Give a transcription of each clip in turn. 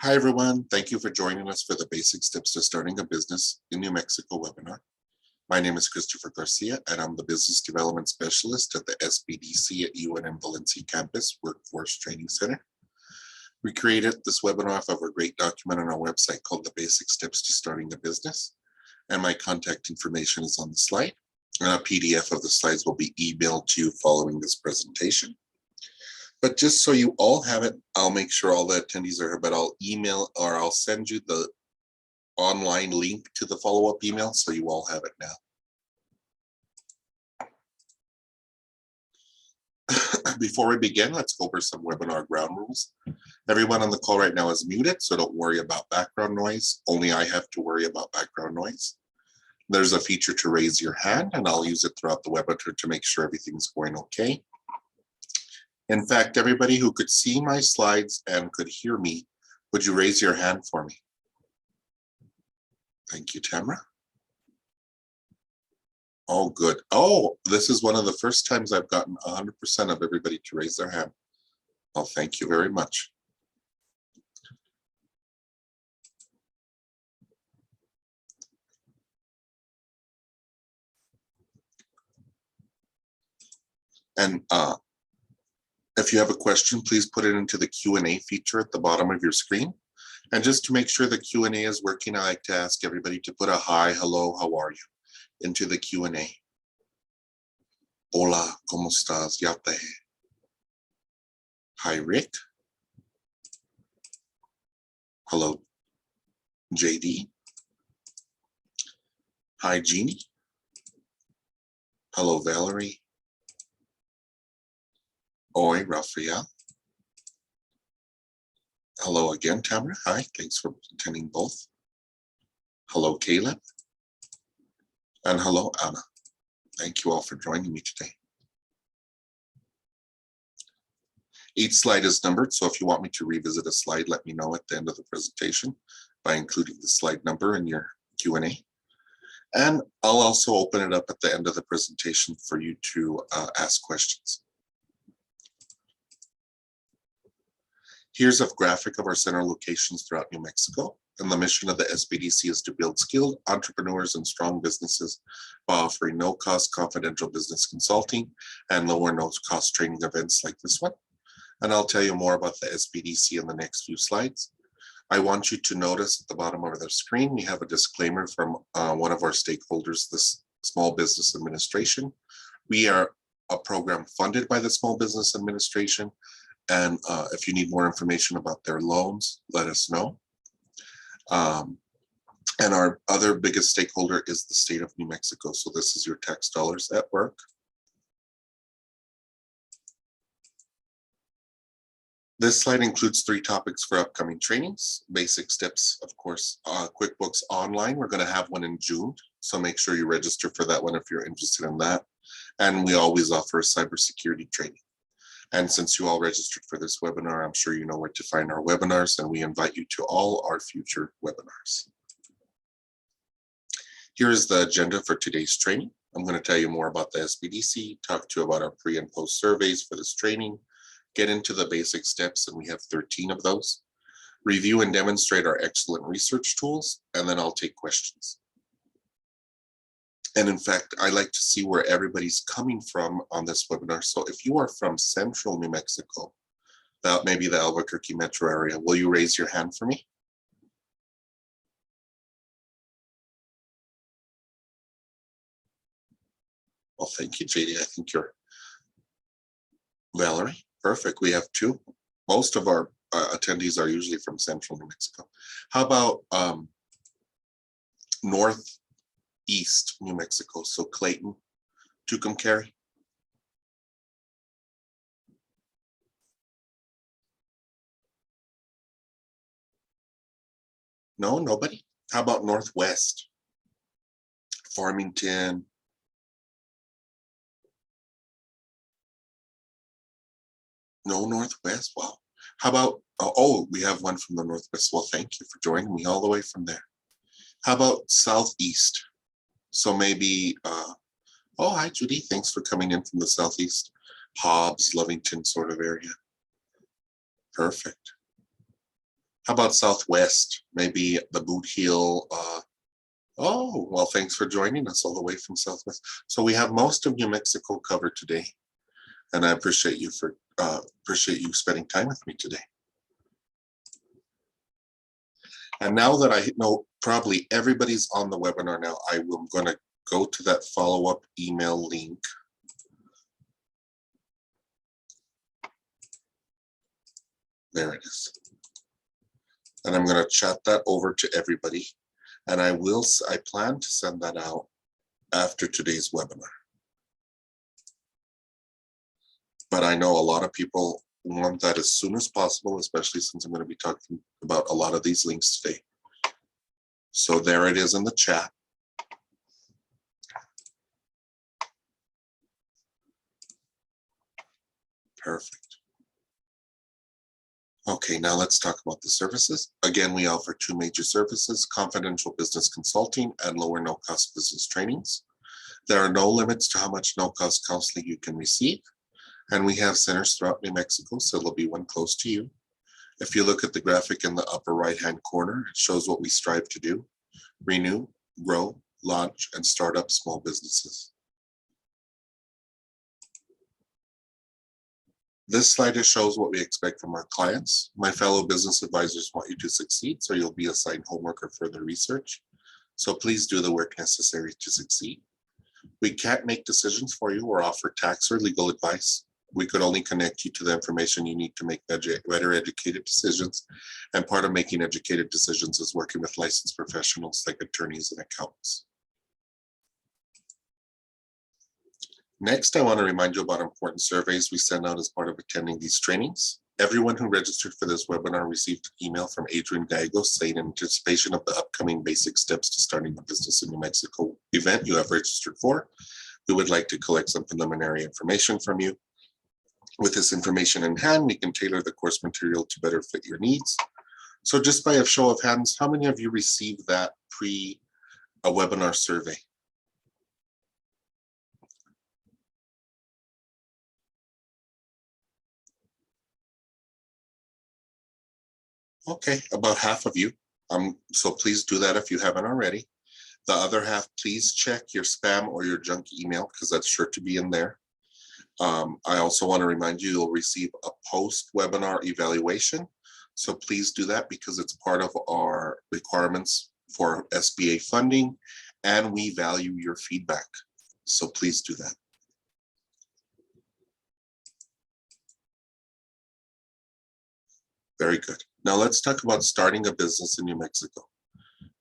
Hi, everyone. Thank you for joining us for the Basic Steps to Starting a Business in New Mexico webinar. My name is Christopher Garcia, and I'm the Business Development Specialist at the SBDC at UNM Valencia Campus Workforce Training Center. We created this webinar off of a great document on our website called The Basic Steps to Starting a Business, and my contact information is on the slide. And a PDF of the slides will be emailed to you following this presentation. But just so you all have it, I'll make sure all the attendees are here, but I'll email or I'll send you the online link to the follow-up email so you all have it now. Before we begin, let's go over some webinar ground rules. Everyone on the call right now is muted, so don't worry about background noise. Only I have to worry about background noise. There's a feature to raise your hand, and I'll use it throughout the webinar to make sure everything's going okay. In fact, everybody who could see my slides and could hear me, would you raise your hand for me? Thank you, Tamara. Oh, good. Oh, this is one of the first times I've gotten 100% of everybody to raise their hand. Well, thank you very much. And if you have a question, please put it into the Q&A feature at the bottom of your screen. And just to make sure the Q&A is working, I like to ask everybody to put a hi, hello, how are you into the Q&A. Hola, ¿cómo estás? Ya te. Hi, Rick. Hello, JD. Hi, Jeannie. Hello, Valerie. Oi, Rafael. Hello again, Tamara. Hi, thanks for attending both. Hello, Caleb. And hello, Anna. Thank you all for joining me today. Each slide is numbered, so if you want me to revisit a slide, let me know at the end of the presentation by including the slide number in your Q&A. And I'll also open it up at the end of the presentation for you to ask questions. Here's a graphic of our center locations throughout New Mexico. And the mission of the SBDC is to build skilled entrepreneurs and strong businesses by offering no-cost confidential business consulting and lower no-cost training events like this one. And I'll tell you more about the SBDC in the next few slides. I want you to notice at the bottom of the screen, we have a disclaimer from one of our stakeholders, the Small Business Administration. We are a program funded by the Small Business Administration. And if you need more information about their loans, let us know. And our other biggest stakeholder is the state of New Mexico. So this is your tax dollars at work. This slide includes 3 topics for upcoming trainings. Basic steps, of course, QuickBooks Online. We're going to have one in June. So make sure you register for that one if you're interested in that. And we always offer a cybersecurity training. And since you all registered for this webinar, I'm sure you know where to find our webinars, and we invite you to all our future webinars. Here is the agenda for today's training. I'm going to tell you more about the SBDC, talk to you about our pre and post surveys for this training, get into the basic steps, and we have 13 of those, review and demonstrate our excellent research tools, and then I'll take questions. And in fact, I like to see where everybody's coming from on this webinar. So if you are from central New Mexico, maybe the Albuquerque metro area, will you raise your hand for me? Well, thank you, JD. I think you're Valerie. Perfect. We have 2. Most of our attendees are usually from central New Mexico. How about northeast New Mexico? So Clayton, Tucumcari. No, nobody. How about northwest? Farmington. No, northwest. Wow. How about, oh, we have one from the northwest. Well, thank you for joining me all the way from there. How about southeast? So maybe, oh, hi, Judy. Thanks for coming in from the southeast. Hobbs, Lovington sort of area. Perfect. How about Southwest? Maybe the Boot Heel. Oh, well, thanks for joining us all the way from Southwest. So we have most of New Mexico covered today, and I appreciate you spending time with me today. And now that I know probably everybody's on the webinar now, I'm going to go to that follow-up email link. There it is. And I'm going to chat that over to everybody. And I plan to send that out after today's webinar. But I know a lot of people want that as soon as possible, especially since I'm going to be talking about a lot of these links today. So there it is in the chat. Perfect. Okay, now let's talk about the services. Again, we offer two major services: confidential business consulting and lower no-cost business trainings. There are no limits to how much no-cost counseling you can receive. And we have centers throughout New Mexico, so there'll be one close to you. If you look at the graphic in the upper right-hand corner, it shows what we strive to do: renew, grow, launch, and start up small businesses. This slide shows what we expect from our clients. My fellow business advisors want you to succeed, so you'll be assigned homework or further research. So please do the work necessary to succeed. We can't make decisions for you or offer tax or legal advice. We could only connect you to the information you need to make better educated decisions. And part of making educated decisions is working with licensed professionals like attorneys and accountants. Next, I want to remind you about important surveys we send out as part of attending these trainings. Everyone who registered for this webinar received an email from Adrian Gallegos saying, in anticipation of the upcoming basic steps to starting a business in New Mexico event you have registered for, we would like to collect some preliminary information from you. With this information in hand, we can tailor the course material to better fit your needs. So just by a show of hands, how many of you received that pre-webinar survey? Okay, about half of you. So please do that if you haven't already. The other half, please check your spam or your junk email, because that's sure to be in there. I also want to remind you, you'll receive a post-webinar evaluation. So please do that, because it's part of our requirements for SBA funding, and we value your feedback. So please do that. Very good. Now let's talk about starting a business in New Mexico.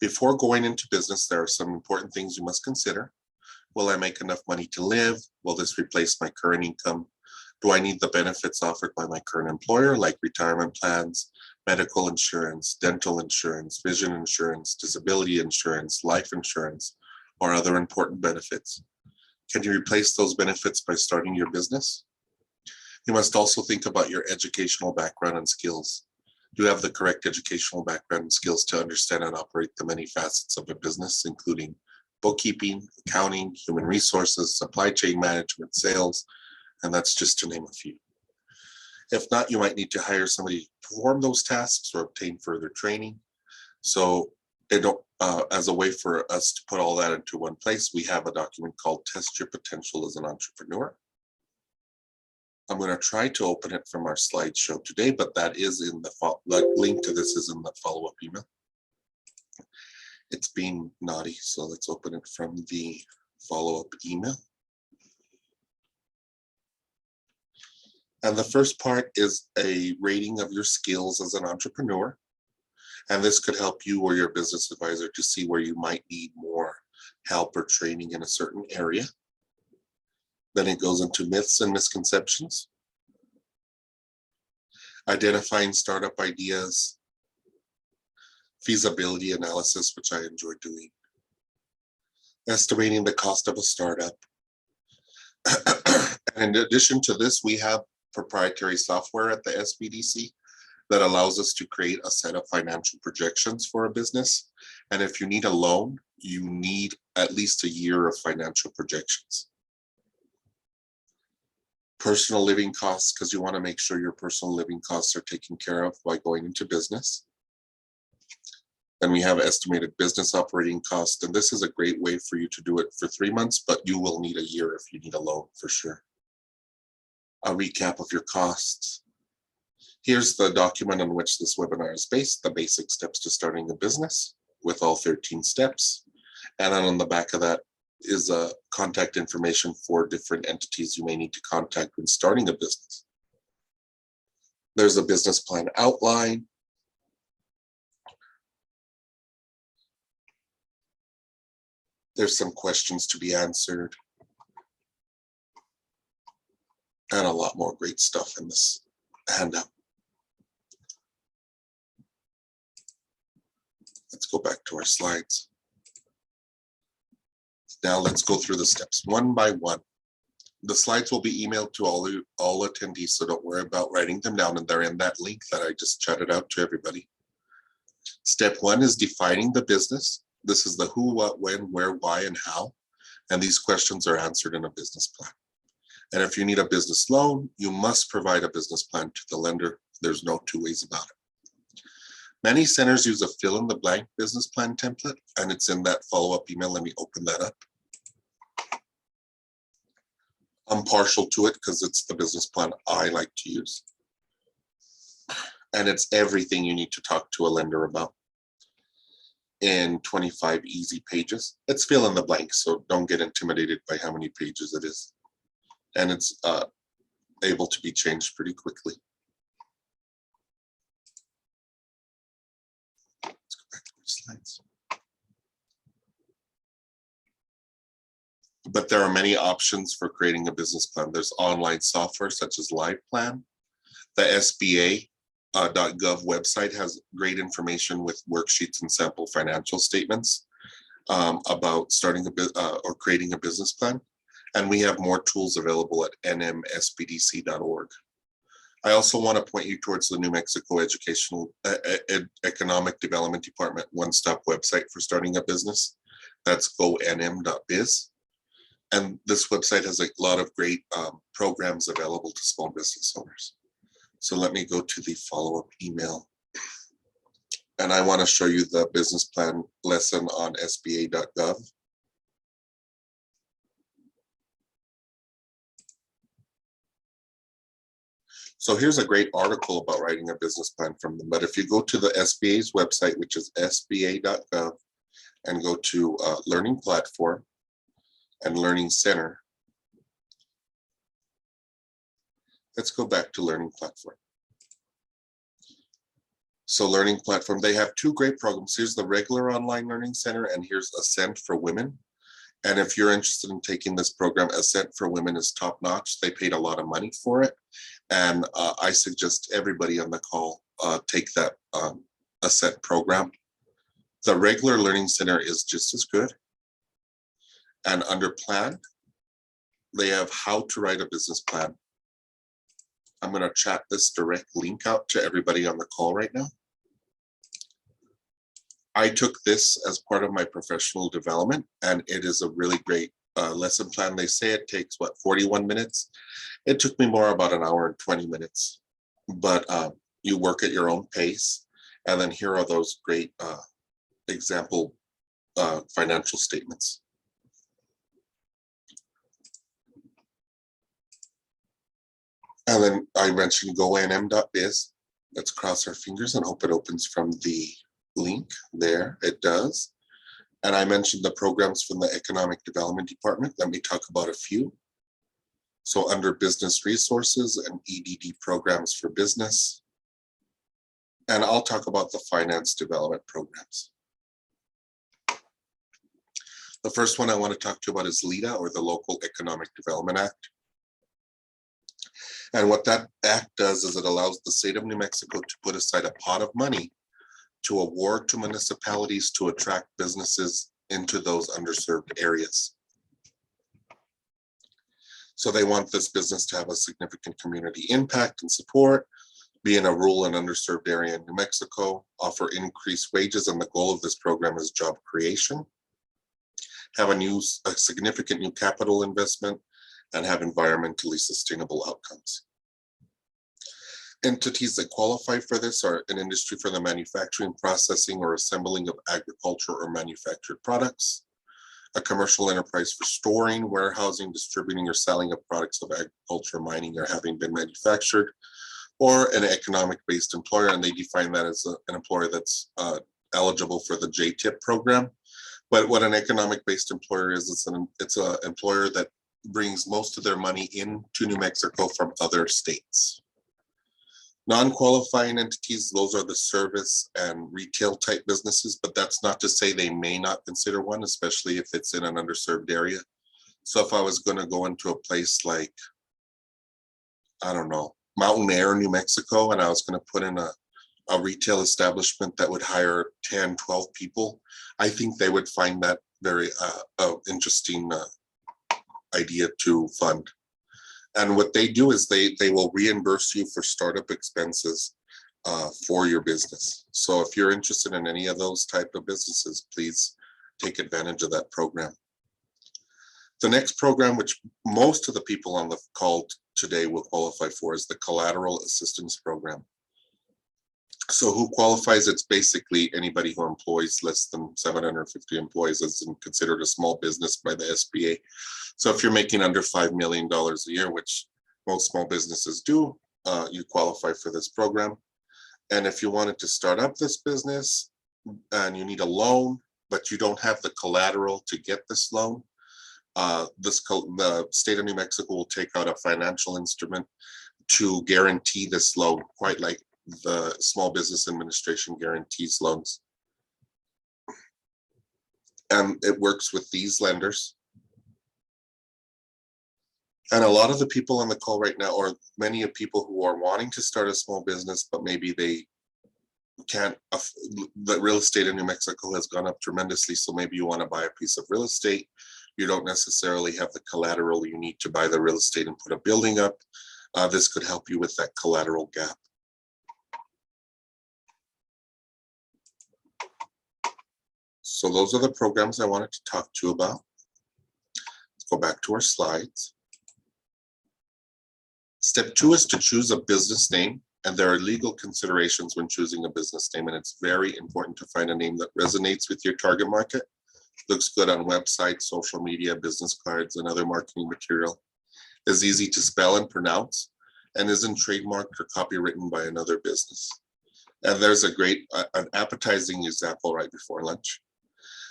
Before going into business, there are some important things you must consider. Will I make enough money to live? Will this replace my current income? Do I need the benefits offered by my current employer, like retirement plans, medical insurance, dental insurance, vision insurance, disability insurance, life insurance, or other important benefits? Can you replace those benefits by starting your business? You must also think about your educational background and skills. Do you have the correct educational background and skills to understand and operate the many facets of a business, including bookkeeping, accounting, human resources, supply chain management, sales, and that's just to name a few. If not, you might need to hire somebody to perform those tasks or obtain further training. So as a way for us to put all that into one place, we have a document called Test Your Potential as an Entrepreneur. I'm going to try to open it from our slideshow today, but that is in the link to this is in the follow-up email. It's being naughty, so let's open it from the follow-up email. And the first part is a rating of your skills as an entrepreneur. And this could help you or your business advisor to see where you might need more help or training in a certain area. Then it goes into myths and misconceptions, identifying startup ideas, feasibility analysis, which I enjoy doing, estimating the cost of a startup. And in addition to this, we have proprietary software at the SBDC that allows us to create a set of financial projections for a business. And if you need a loan, you need at least a year of financial projections. Personal living costs, because you want to make sure your personal living costs are taken care of by going into business. Then we have estimated business operating cost, and this is a great way for you to do it for 3 months, but you will need a year if you need a loan for sure. A recap of your costs. Here's the document on which this webinar is based, the basic steps to starting a business with all 13 steps. And then on the back of that is contact information for different entities you may need to contact when starting a business. There's a business plan outline. There's some questions to be answered. And a lot more great stuff in this handout. Let's go back to our slides. Now let's go through the steps one by one. The slides will be emailed to all attendees, so don't worry about writing them down, and they're in that link that I just chatted out to everybody. Step one is defining the business. This is the who, what, when, where, why, and how. And these questions are answered in a business plan. And if you need a business loan, you must provide a business plan to the lender. There's no two ways about it. Many centers use a fill in the blank business plan template, and it's in that follow-up email. Let me open that up. I'm partial to it because it's the business plan I like to use. And it's everything you need to talk to a lender about in 25 easy pages. It's fill in the blank, so don't get intimidated by how many pages it is. And it's able to be changed pretty quickly. Let's go back to the slides. But there are many options for creating a business plan. There's online software such as LivePlan. The SBA.gov website has great information with worksheets and sample financial statements about starting or creating a business plan. And we have more tools available at nmsbdc.org. I also want to point you towards the New Mexico Educational Economic Development Department one-stop website for starting a business. That's gonm.biz. And this website has a lot of great programs available to small business owners. So let me go to the follow-up email. And I want to show you the business plan lesson on sba.gov. So here's a great article about writing a business plan from them. But if you go to the SBA's website, which is sba.gov, and go to Learning Platform and Learning Center. Let's go back to Learning Platform. So Learning Platform, they have two great programs. Here's the regular online Learning Center, and here's Ascent for Women. And if you're interested in taking this program, Ascent for Women is top notch. They paid a lot of money for it. And I suggest everybody on the call take that Ascent program. The regular Learning Center is just as good. And under plan, they have how to write a business plan. I'm going to chat this direct link out to everybody on the call right now. I took this as part of my professional development, and it is a really great lesson plan. They say it takes, 41 minutes? It took me more about an hour and 20 minutes, but you work at your own pace. And then here are those great example financial statements. And then I mentioned gonm.biz. Let's cross our fingers and hope it opens from the link there. It does. And I mentioned the programs from the Economic Development Department. Let me talk about a few. So under business resources and EDD programs for business. And I'll talk about the finance development programs. The first one I want to talk to you about is LEDA, or the Local Economic Development Act. And what that act does is it allows the state of New Mexico to put aside a pot of money to award to municipalities to attract businesses into those underserved areas. So they want this business to have a significant community impact and support, be in a rural and underserved area in New Mexico, offer increased wages, and the goal of this program is job creation, have a significant new capital investment, and have environmentally sustainable outcomes. Entities that qualify for this are an industry for the manufacturing, processing, or assembling of agriculture or manufactured products, a commercial enterprise for storing, warehousing, distributing, or selling of products of agriculture, mining, or having been manufactured, or an economic-based employer, and they define that as an employer that's eligible for the JTIP program. But what an economic-based employer is, it's an employer that brings most of their money into New Mexico from other states. Non-qualifying entities, those are the service and retail type businesses, but that's not to say they may not consider one, especially if it's in an underserved area. So if I was going to go into a place like, I don't know, Mountain Air, New Mexico, and I was going to put in a retail establishment that would hire 10, 12 people, I think they would find that very interesting idea to fund. And what they do is they will reimburse you for startup expenses for your business. So if you're interested in any of those type of businesses, please take advantage of that program. The next program, which most of the people on the call today will qualify for, is the Collateral Assistance Program. So who qualifies? It's basically anybody who employs less than 750 employees as considered a small business by the SBA. So if you're making under $5 million a year, which most small businesses do, you qualify for this program. And if you wanted to start up this business and you need a loan, but you don't have the collateral to get this loan, the state of New Mexico will take out a financial instrument to guarantee this loan, quite like the Small Business Administration guarantees loans. And it works with these lenders. And a lot of the people on the call right now, or many of people who are wanting to start a small business, but maybe they can't, the real estate in New Mexico has gone up tremendously. So maybe you want to buy a piece of real estate. You don't necessarily have the collateral you need to buy the real estate and put a building up. This could help you with that collateral gap. So those are the programs I wanted to talk to you about. Let's go back to our slides. Step 2 is to choose a business name, and there are legal considerations when choosing a business name, and it's very important to find a name that resonates with your target market, looks good on websites, social media, business cards, and other marketing material, is easy to spell and pronounce, and isn't trademarked or copywritten by another business. And there's a great, an appetizing example right before lunch.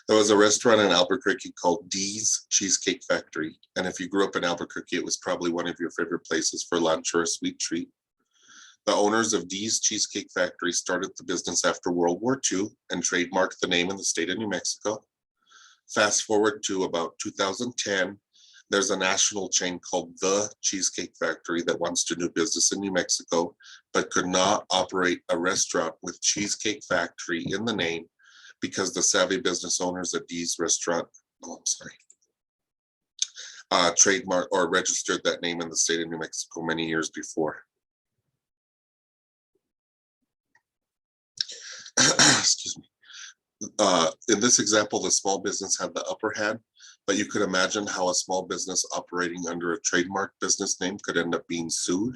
There was a restaurant in Albuquerque called Dee's Cheesecake Factory. And if you grew up in Albuquerque, it was probably one of your favorite places for lunch or a sweet treat. The owners of Dee's Cheesecake Factory started the business after World War II and trademarked the name in the state of New Mexico. Fast forward to about 2010, there's a national chain called The Cheesecake Factory that wants to do business in New Mexico, but could not operate a restaurant with Cheesecake Factory in the name because the savvy business owners at Dee's restaurant, trademarked or registered that name in the state of New Mexico many years before. Excuse me. In this example, the small business had the upper hand, but you could imagine how a small business operating under a trademark business name could end up being sued,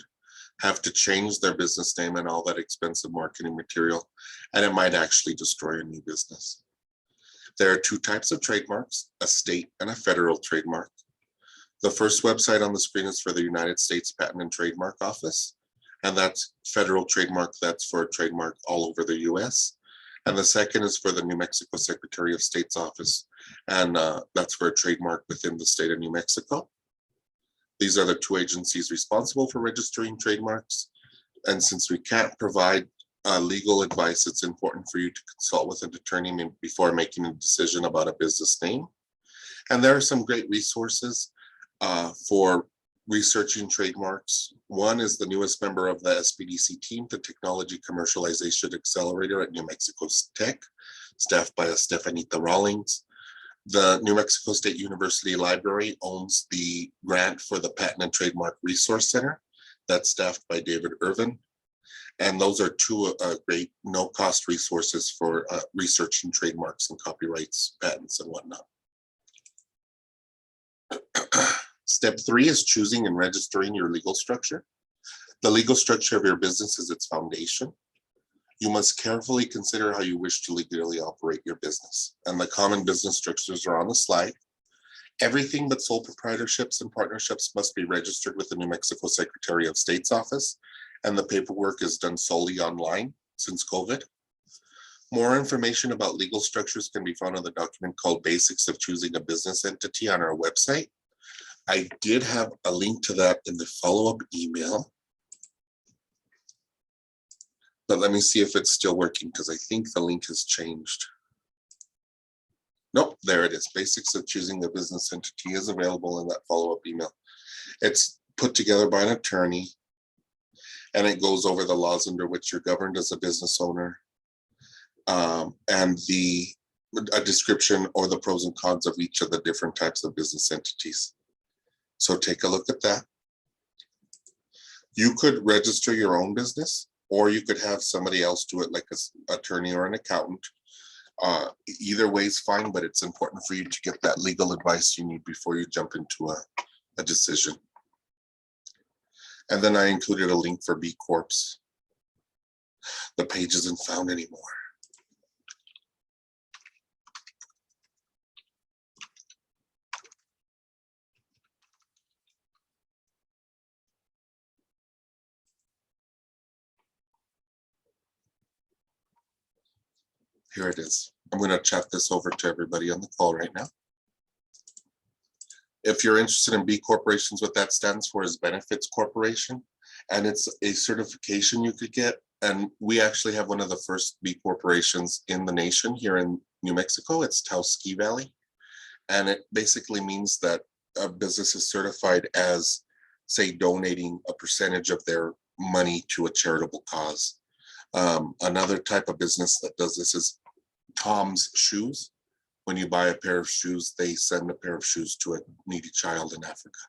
have to change their business name and all that expensive marketing material, and it might actually destroy a new business. There are two types of trademarks, a state and a federal trademark. The first website on the screen is for the United States Patent and Trademark Office, and that's federal trademark, that's for a trademark all over the US. And the second is for the New Mexico Secretary of State's office, and that's for a trademark within the state of New Mexico. These are the two agencies responsible for registering trademarks. And since we can't provide legal advice, it's important for you to consult with an attorney before making a decision about a business name. And there are some great resources for researching trademarks. One is the newest member of the SBDC team, the Technology Commercialization Accelerator at New Mexico Tech, staffed by Stefanita Rawlings. The New Mexico State University Library owns the grant for the Patent and Trademark Resource Center that's staffed by David Irvin. And those are two great no-cost resources for researching trademarks and copyrights, patents, and whatnot. Step 3 is choosing and registering your legal structure. The legal structure of your business is its foundation. You must carefully consider how you wish to legally operate your business, and the common business structures are on the slide. Everything but sole proprietorships and partnerships must be registered with the New Mexico Secretary of State's office, and the paperwork is done solely online since COVID. More information about legal structures can be found in the document called Basics of Choosing a Business Entity on our website. I did have a link to that in the follow-up email. But let me see if it's still working, because I think the link has changed. Nope, there it is. Basics of Choosing a Business Entity is available in that follow-up email. It's put together by an attorney, and it goes over the laws under which you're governed as a business owner, and a description or the pros and cons of each of the different types of business entities. So take a look at that. You could register your own business, or you could have somebody else do it, like an attorney or an accountant. Either way is fine, but it's important for you to get that legal advice you need before you jump into a decision. And then I included a link for B Corps. The page isn't found anymore. Here it is. I'm going to chat this over to everybody on the call right now. If you're interested in B corporations, what that stands for is Benefits Corporation, and it's a certification you could get. And we actually have one of the first B corporations in the nation here in New Mexico. It's Taos Valley, and it basically means that a business is certified as, say, donating a percentage of their money to a charitable cause. Another type of business that does this is Tom's Shoes. When you buy a pair of shoes, they send a pair of shoes to a needy child in Africa.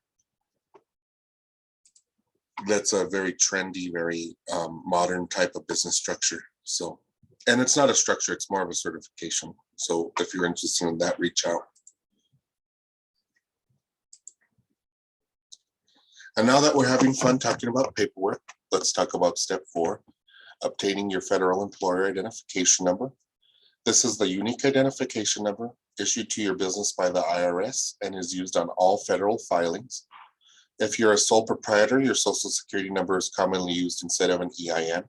That's a very trendy, very modern type of business structure. So, and it's not a structure, it's more of a certification. So if you're interested in that, reach out. And now that we're having fun talking about paperwork, let's talk about step 4, obtaining your federal employer identification number. This is the unique identification number issued to your business by the IRS and is used on all federal filings. If you're a sole proprietor, your social security number is commonly used instead of an EIN.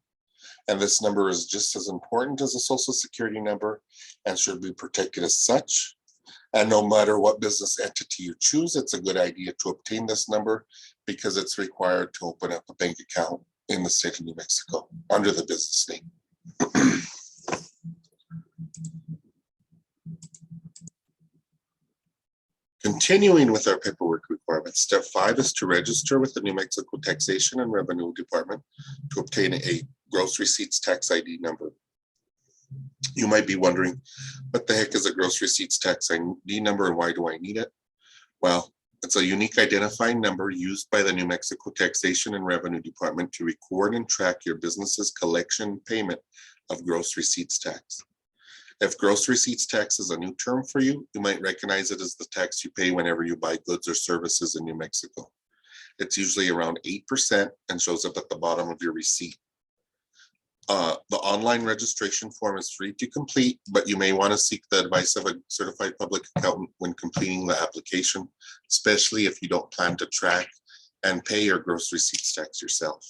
And this number is just as important as a social security number and should be protected as such. And no matter what business entity you choose, it's a good idea to obtain this number because it's required to open up a bank account in the state of New Mexico under the business name. Continuing with our paperwork requirements, step 5 is to register with the New Mexico Taxation and Revenue Department to obtain a gross receipts tax ID number. You might be wondering, what the heck is a gross receipts tax ID number and why do I need it? Well, it's a unique identifying number used by the New Mexico Taxation and Revenue Department to record and track your business's collection and payment of gross receipts tax. If gross receipts tax is a new term for you, you might recognize it as the tax you pay whenever you buy goods or services in New Mexico. It's usually around 8% and shows up at the bottom of your receipt. The online registration form is free to complete, but you may want to seek the advice of a certified public accountant when completing the application, especially if you don't plan to track and pay your gross receipts tax yourself.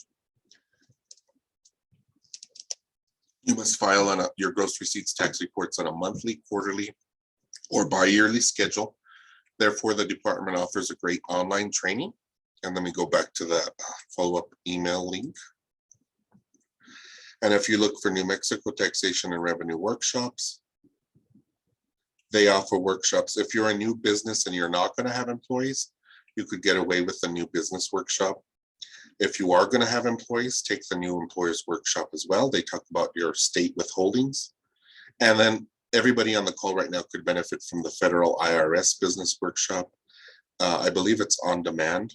You must file on your gross receipts tax reports on a monthly, quarterly, or bi-yearly schedule. Therefore, the department offers a great online training. And let me go back to that follow-up email link. And if you look for New Mexico Taxation and Revenue Workshops, they offer workshops. If you're a new business and you're not going to have employees, you could get away with a new business workshop. If you are going to have employees, take the new employers workshop as well. They talk about your state withholdings. And then everybody on the call right now could benefit from the federal IRS business workshop. I believe it's on demand.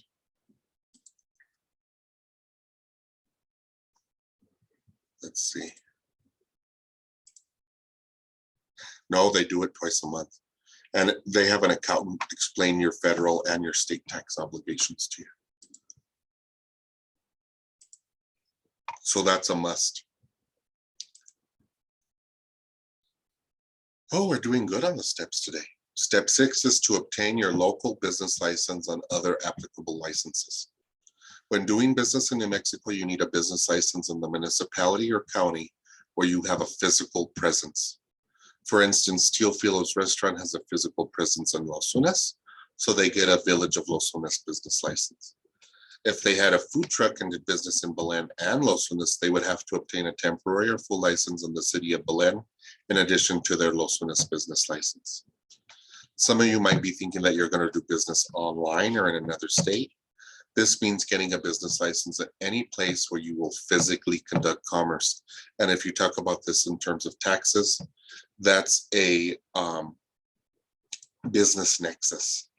Let's see. No, they do it twice a month. And they have an accountant explain your federal and your state tax obligations to you. So that's a must. Oh, we're doing good on the steps today. Step 6 is to obtain your local business license and other applicable licenses. When doing business in New Mexico, you need a business license in the municipality or county where you have a physical presence. For instance, Teofilo's restaurant has a physical presence in Los Lunas, so they get a Village of Los Lunas business license. If they had a food truck and did business in Belen and Los Lunas, they would have to obtain a temporary or full license in the city of Belen, in addition to their Los Lunas business license. Some of you might be thinking that you're going to do business online or in another state. This means getting a business license at any place where you will physically conduct commerce. And if you talk about this in terms of taxes, that's a business nexus.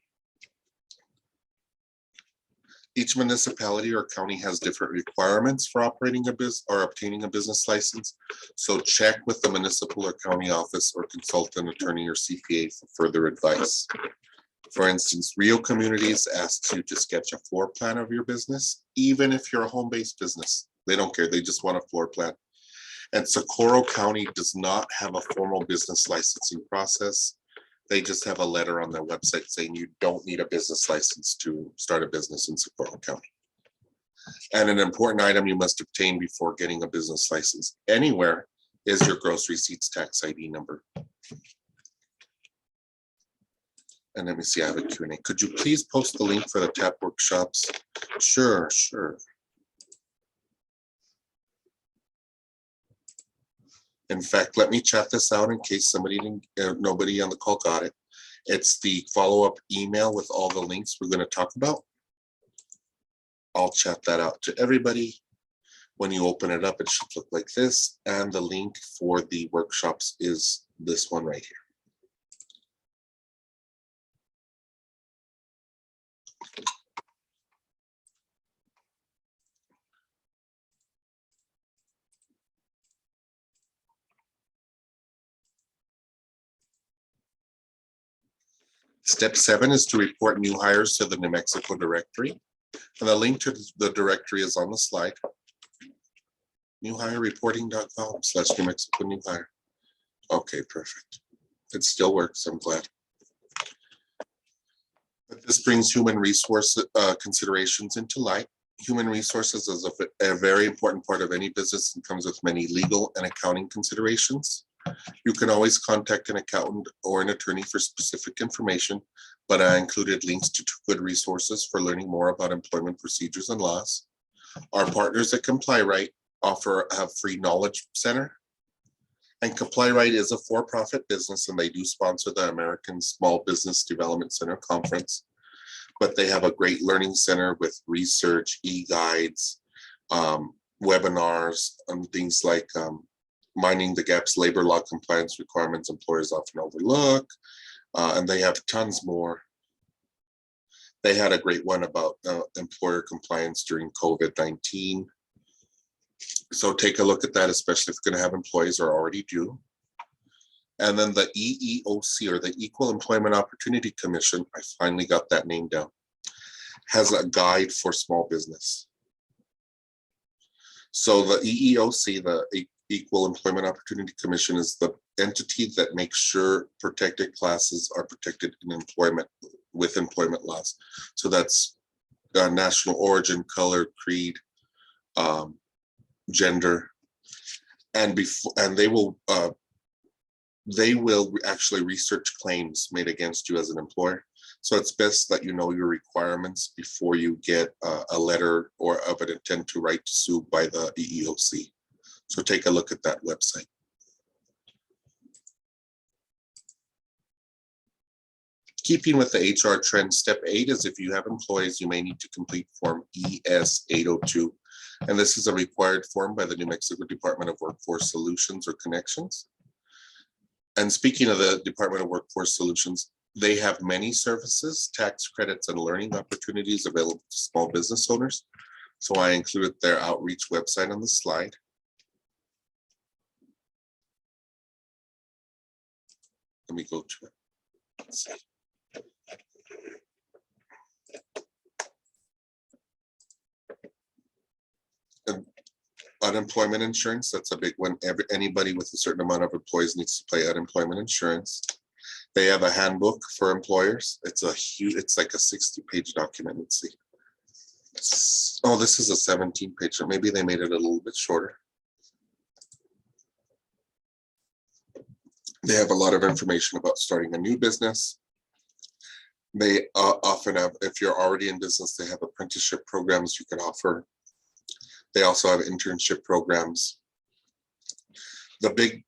Each municipality or county has different requirements for operating a business or obtaining a business license. So check with the municipal or county office or consult an attorney or CPA for further advice. For instance, Rio Communities asks you to sketch a floor plan of your business, even if you're a home-based business. They don't care, they just want a floor plan. And Socorro County does not have a formal business licensing process. They just have a letter on their website saying you don't need a business license to start a business in Socorro County. And an important item you must obtain before getting a business license anywhere is your gross receipts tax ID number. And let me see, I have a Q&A. Could you please post the link for the TAP workshops? Sure. In fact, let me chat this out in case nobody on the call got it. It's the follow-up email with all the links we're going to talk about. I'll chat that out to everybody. When you open it up, it should look like this. And the link for the workshops is this one right here. Step 7 is to report new hires to the New Mexico directory. And the link to the directory is on the slide. newhirereporting.com/New Mexico new hire. Okay, perfect. It still works, I'm glad. But this brings human resource considerations into light. Human resources is a very important part of any business and comes with many legal and accounting considerations. You can always contact an accountant or an attorney for specific information, but I included links to 2 good resources for learning more about employment procedures and laws. Our partners at Comply Right have free knowledge center. And Comply Right is a for-profit business and they do sponsor the American Small Business Development Center conference. But they have a great learning center with research, e-guides, webinars, and things like Minding the Gaps labor law compliance requirements employers often overlook, and they have tons more. They had a great one about employer compliance during COVID-19. So take a look at that, especially if you're going to have employees or already do. And then the EEOC, or the Equal Employment Opportunity Commission, I finally got that name down, has a guide for small business. So the EEOC, the Equal Employment Opportunity Commission, is the entity that makes sure protected classes are protected in employment with employment laws. So that's national origin, color, creed, gender, and they will actually research claims made against you as an employer. So it's best that you know your requirements before you get a letter or of an intent to right to sue by the EEOC. So take a look at that website. Keeping with the HR trend, step 8 is if you have employees, you may need to complete Form ES802. And this is a required form by the New Mexico Department of Workforce Solutions or Connections. And speaking of the Department of Workforce Solutions, they have many services, tax credits, and learning opportunities available to small business owners. So I included their outreach website on the slide. Let me go to it. Let's see. Unemployment insurance, that's a big one. Anybody with a certain amount of employees needs to pay unemployment insurance. They have a handbook for employers. It's like a 60-page document. Let's see. Oh, this is a 17-page, or maybe they made it a little bit shorter. They have a lot of information about starting a new business. They often have, if you're already in business, they have apprenticeship programs you can offer. They also have internship programs. The big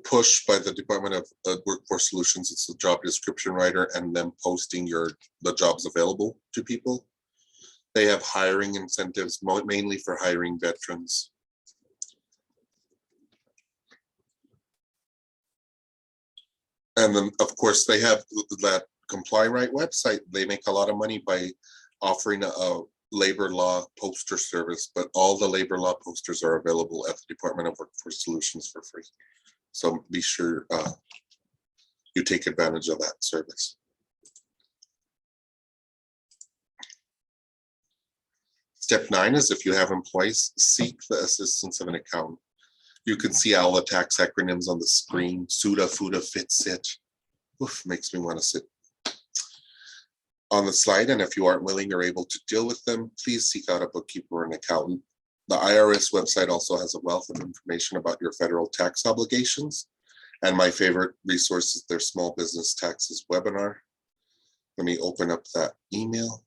push by the Department of Workforce Solutions is the job description writer and them posting the jobs available to people. They have hiring incentives, mainly for hiring veterans. And then, of course, they have that Comply Right website. They make a lot of money by offering a labor law poster service, but all the labor law posters are available at the Department of Workforce Solutions for free. So be sure you take advantage of that service. Step 9 is if you have employees, seek the assistance of an accountant. You can see all the tax acronyms on the screen. SUDA, FUDA, FIT, SIT. Oof, makes me want to sit on the slide. And if you aren't willing or able to deal with them, please seek out a bookkeeper or an accountant. The IRS website also has a wealth of information about your federal tax obligations. And my favorite resource is their small business taxes webinar. Let me open up that email.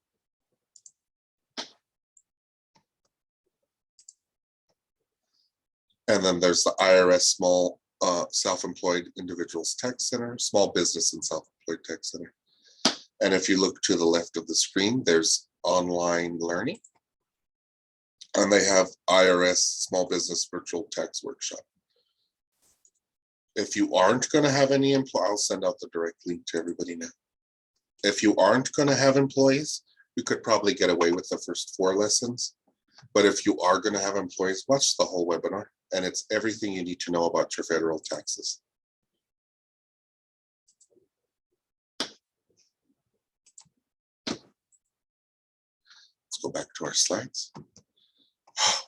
And then there's the IRS Small Self-Employed Individuals Tax Center, Small Business and Self-Employed Tax Center. And if you look to the left of the screen, there's online learning. And they have IRS Small Business Virtual Tax Workshop. If you aren't going to have any employees, I'll send out the direct link to everybody now. If you aren't going to have employees, you could probably get away with the first 4 lessons. But if you are going to have employees, watch the whole webinar. And it's everything you need to know about your federal taxes. Let's go back to our slides.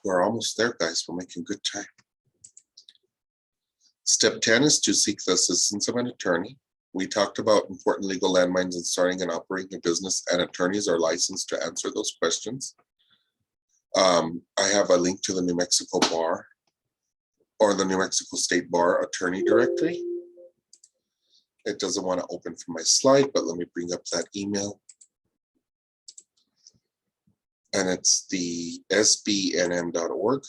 We're almost there, guys. We're making good time. Step 10 is to seek the assistance of an attorney. We talked about important legal landmines in starting and operating a business, and attorneys are licensed to answer those questions. I have a link to the New Mexico Bar or the New Mexico State Bar Attorney Directory. It doesn't want to open from my slide, but let me bring up that email. And it's the sbnm.org.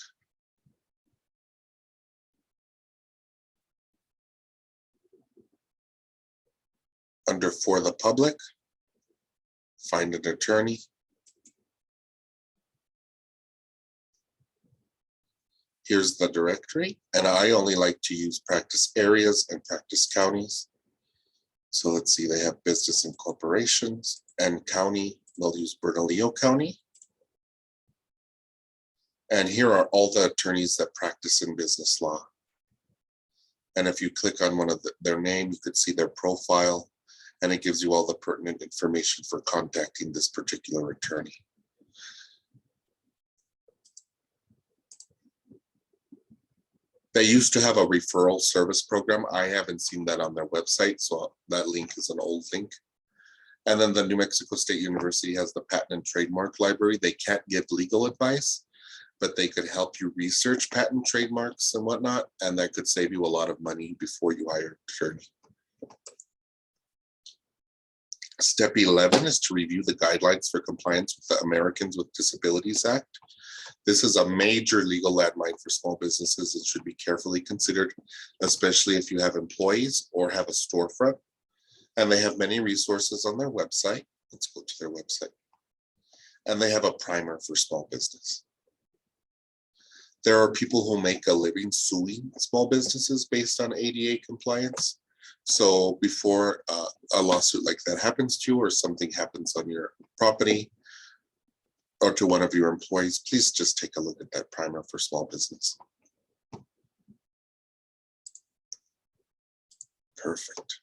Under For the Public, find an attorney. Here's the directory, and I only like to use practice areas and practice counties. So let's see, they have business and corporations and county. They'll use Bernalillo County. And here are all the attorneys that practice in business law. And if you click on one of their name, you could see their profile, and it gives you all the pertinent information for contacting this particular attorney. They used to have a referral service program. I haven't seen that on their website, so that link is an old link. And then the New Mexico State University has the Patent and Trademark Library. They can't give legal advice, but they could help you research patent trademarks and whatnot, and that could save you a lot of money before you hire an attorney. Step 11 is to review the guidelines for compliance with the Americans with Disabilities Act. This is a major legal landmine for small businesses. It should be carefully considered, especially if you have employees or have a storefront. And they have many resources on their website. Let's go to their website. And they have a primer for small business. There are people who make a living suing small businesses based on ADA compliance. So before a lawsuit like that happens to you, or something happens on your property or to one of your employees, please just take a look at that primer for small business. Perfect.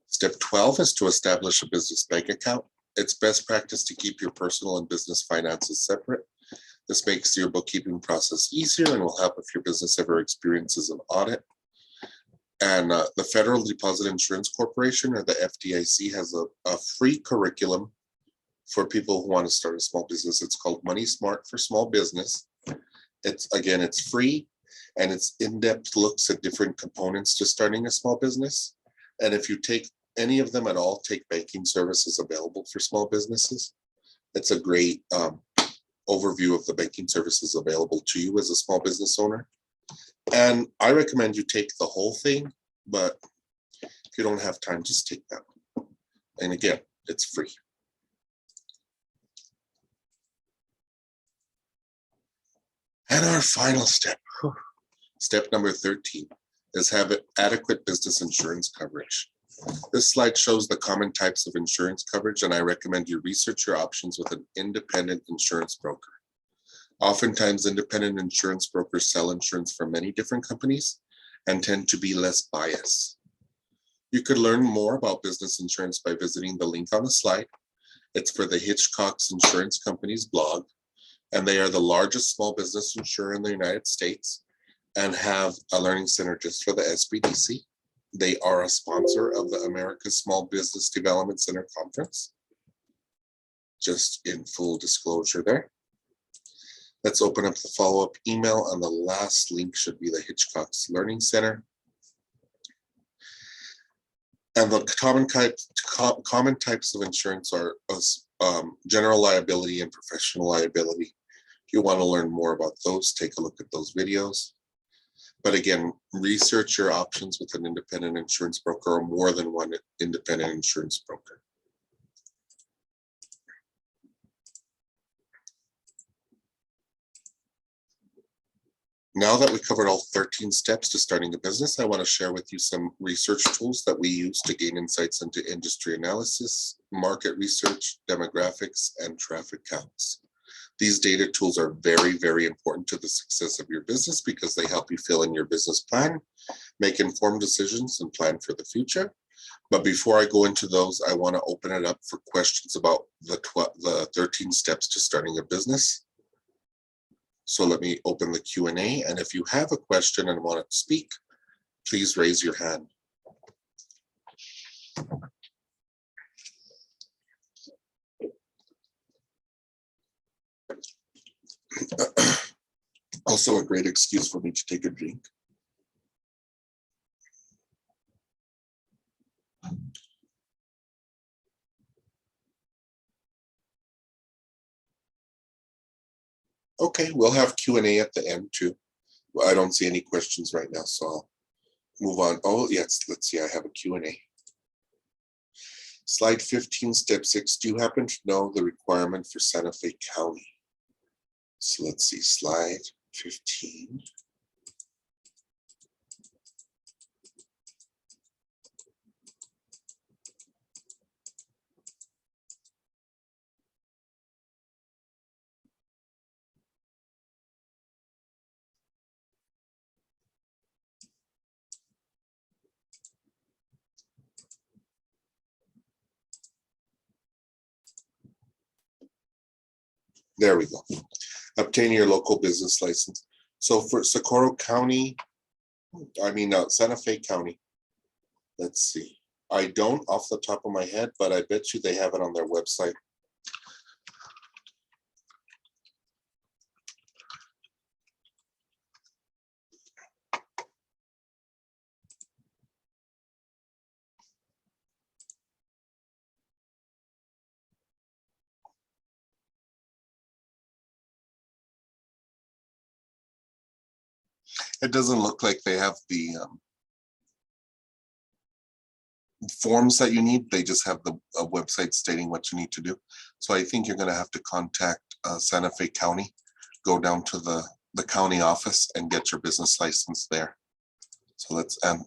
Step 12 is to establish a business bank account. It's best practice to keep your personal and business finances separate. This makes your bookkeeping process easier and will help if your business ever experiences an audit. And the Federal Deposit Insurance Corporation, or the FDIC, has a free curriculum for people who want to start a small business. It's called Money Smart for Small Business. It's free, and it's in-depth looks at different components to starting a small business. And if you take any of them at all, take banking services available for small businesses. It's a great overview of the banking services available to you as a small business owner. And I recommend you take the whole thing, but if you don't have time, just take that one. And again, it's free. And our final step, step number 13, is have adequate business insurance coverage. This slide shows the common types of insurance coverage, and I recommend you research your options with an independent insurance broker. Oftentimes, independent insurance brokers sell insurance for many different companies and tend to be less biased. You could learn more about business insurance by visiting the link on the slide. It's for the Hitchcock's Insurance Company's blog, and they are the largest small business insurer in the United States and have a learning center just for the SBDC. They are a sponsor of the America's Small Business Development Center Conference. Just in full disclosure there. Let's open up the follow-up email, and the last link should be the Hitchcock's Learning Center. And the common types of insurance are general liability and professional liability. If you want to learn more about those, take a look at those videos. But again, research your options with an independent insurance broker or more than one independent insurance broker. Now that we covered all 13 steps to starting a business, I want to share with you some research tools that we use to gain insights into industry analysis, market research, demographics, and traffic counts. These data tools are very, very important to the success of your business because they help you fill in your business plan, make informed decisions, and plan for the future. But before I go into those, I want to open it up for questions about the 13 steps to starting a business. So let me open the Q&A, and if you have a question and want to speak, please raise your hand. Also a great excuse for me to take a drink. Okay, we'll have Q&A at the end too. Well, I don't see any questions right now, so I'll move on. Oh, yes, let's see, I have a Q&A. Slide 15, step 6. Do you happen to know the requirement for Santa Fe County? So let's see, slide 15. There we go. Obtain your local business license. So for Socorro County, Santa Fe County, let's see. I don't off the top of my head, but I bet you they have it on their website. It doesn't look like they have the forms that you need. They just have a website stating what you need to do. So I think you're going to have to contact Santa Fe County, go down to the county office and get your business license there. So let's I'm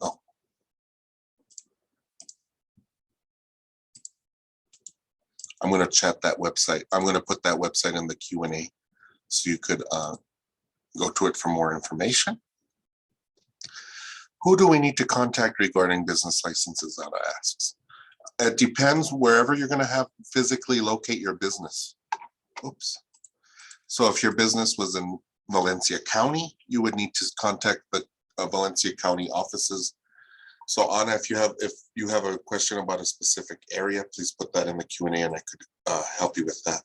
going to chat that website. I'm going to put that website in the Q&A so you could go to it for more information. Who do we need to contact regarding business licenses, Anna asks. It depends wherever you're going to have physically locate your business. Oops. So if your business was in Valencia County, you would need to contact the Valencia County offices. So Anna, if you have a question about a specific area, please put that in the Q&A and I could help you with that.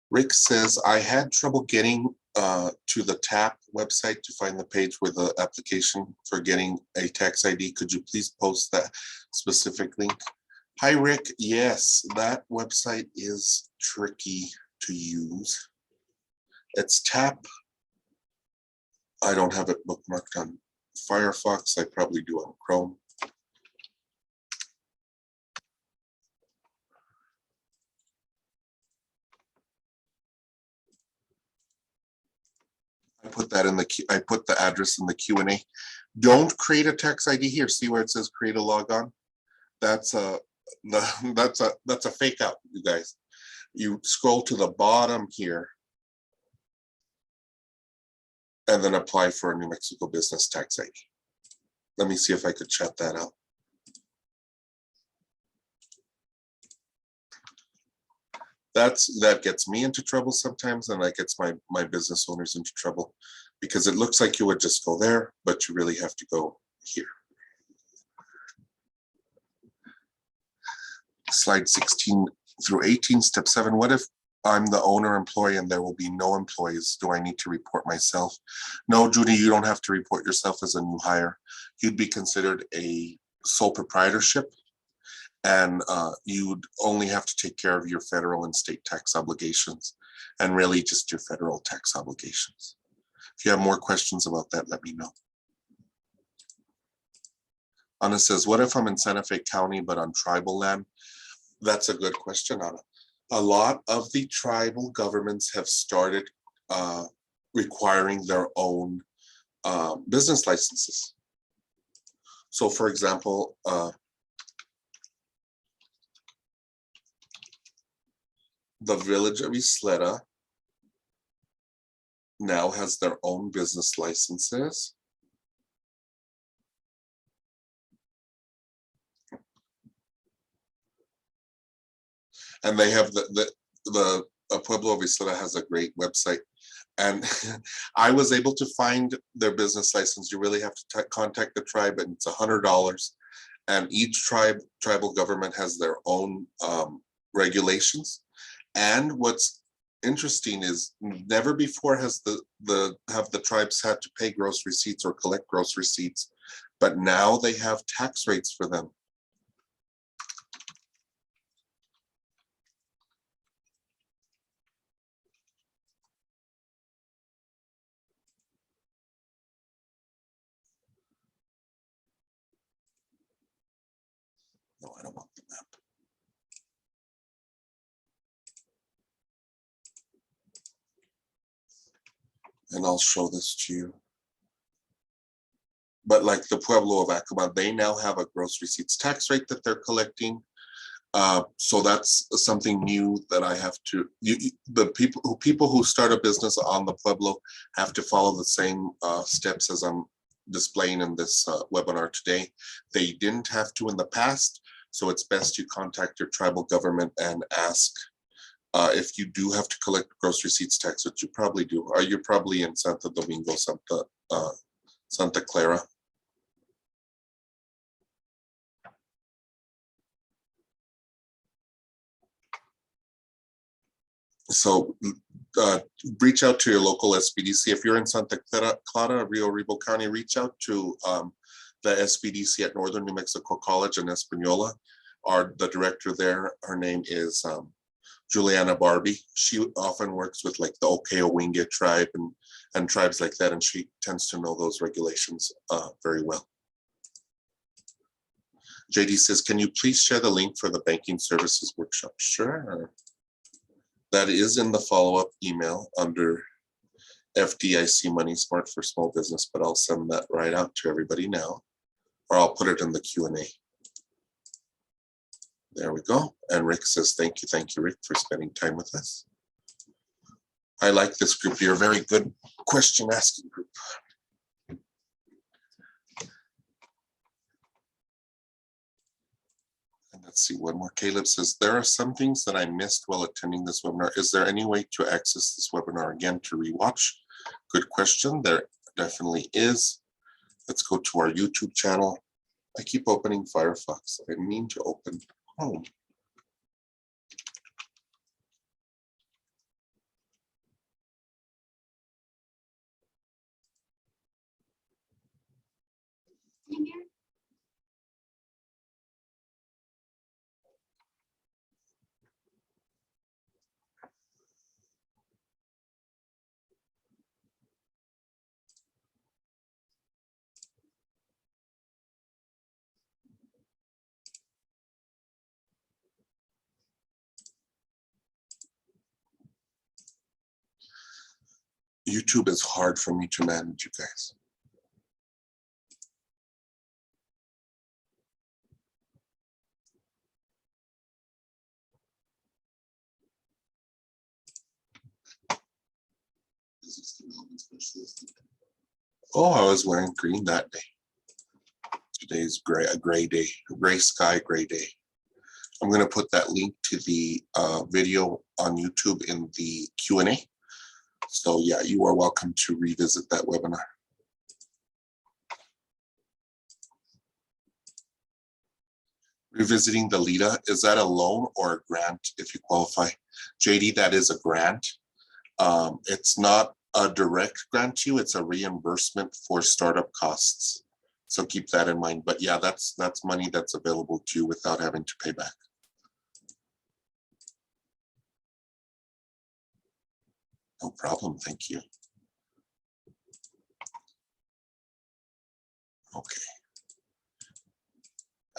Rick says, I had trouble getting to the TAP website to find the page with the application for getting a tax ID. Could you please post that specific link? Hi, Rick. Yes, that website is tricky to use. It's TAP. I don't have it bookmarked on Firefox. I probably do on Chrome. I put the address in the Q&A. Don't create a tax ID here. See where it says create a logon? That's a fake out, you guys. You scroll to the bottom here and then apply for a New Mexico business tax ID. Let me see if I could chat that out. That gets me into trouble sometimes, and that gets my business owners into trouble, because it looks like you would just go there, but you really have to go here. Slide 16 through 18, step 7. What if I'm the owner employee and there will be no employees? Do I need to report myself? No, Judy, you don't have to report yourself as a new hire. You'd be considered a sole proprietorship, and you'd only have to take care of your federal and state tax obligations, and really just your federal tax obligations. If you have more questions about that, let me know. Anna says, what if I'm in Santa Fe County but on tribal land? That's a good question, Anna. A lot of the tribal governments have started requiring their own business licenses. So for example, the village of Isleta now has their own business licenses. And they have the Pueblo of Isleta has a great website. And I was able to find their business license. You really have to contact the tribe, and it's $100. And each tribal government has their own regulations. And what's interesting is never before has the tribes had to pay gross receipts or collect gross receipts, but now they have tax rates for them. No, I don't want the map. And I'll show this to you. But like the Pueblo of Acoma, they now have a gross receipts tax rate that they're collecting. So that's something new that I have to, the people who start a business on the Pueblo have to follow the same steps as I'm displaying in this webinar today. They didn't have to in the past, so it's best you contact your tribal government and ask if you do have to collect gross receipts tax, which you probably do. You're probably in Santo Domingo, Santa Clara. So reach out to your local SBDC. If you're in Santa Clara, Rio Ribo County, reach out to the SBDC at Northern New Mexico College in Española. The director there, her name is Juliana Barbie. She often works with like the Okeo-Winge tribe and tribes like that, and she tends to know those regulations very well. JD says, can you please share the link for the banking services workshop? Sure. That is in the follow-up email under FDIC Money Smart for Small Business, but I'll send that right out to everybody now, or I'll put it in the Q&A. There we go. And Rick says, thank you, Rick, for spending time with us. I like this group. You're a very good question asking group. And let's see, one more. Caleb says, there are some things that I missed while attending this webinar. Is there any way to access this webinar again to rewatch? Good question. There definitely is. Let's go to our YouTube channel. I keep opening Firefox. I mean to open Chrome. YouTube is hard for me to manage, you guys. Oh, I was wearing green that day. Today's a gray day, gray sky, gray day. I'm going to put that link to the video on YouTube in the Q&A. So yeah, you are welcome to revisit that webinar. Revisiting the LIDA, is that a loan or a grant if you qualify? JD, that is a grant. It's not a direct grant to you, it's a reimbursement for startup costs. So keep that in mind. But yeah, that's money that's available to you without having to pay back. No problem, thank you. Okay.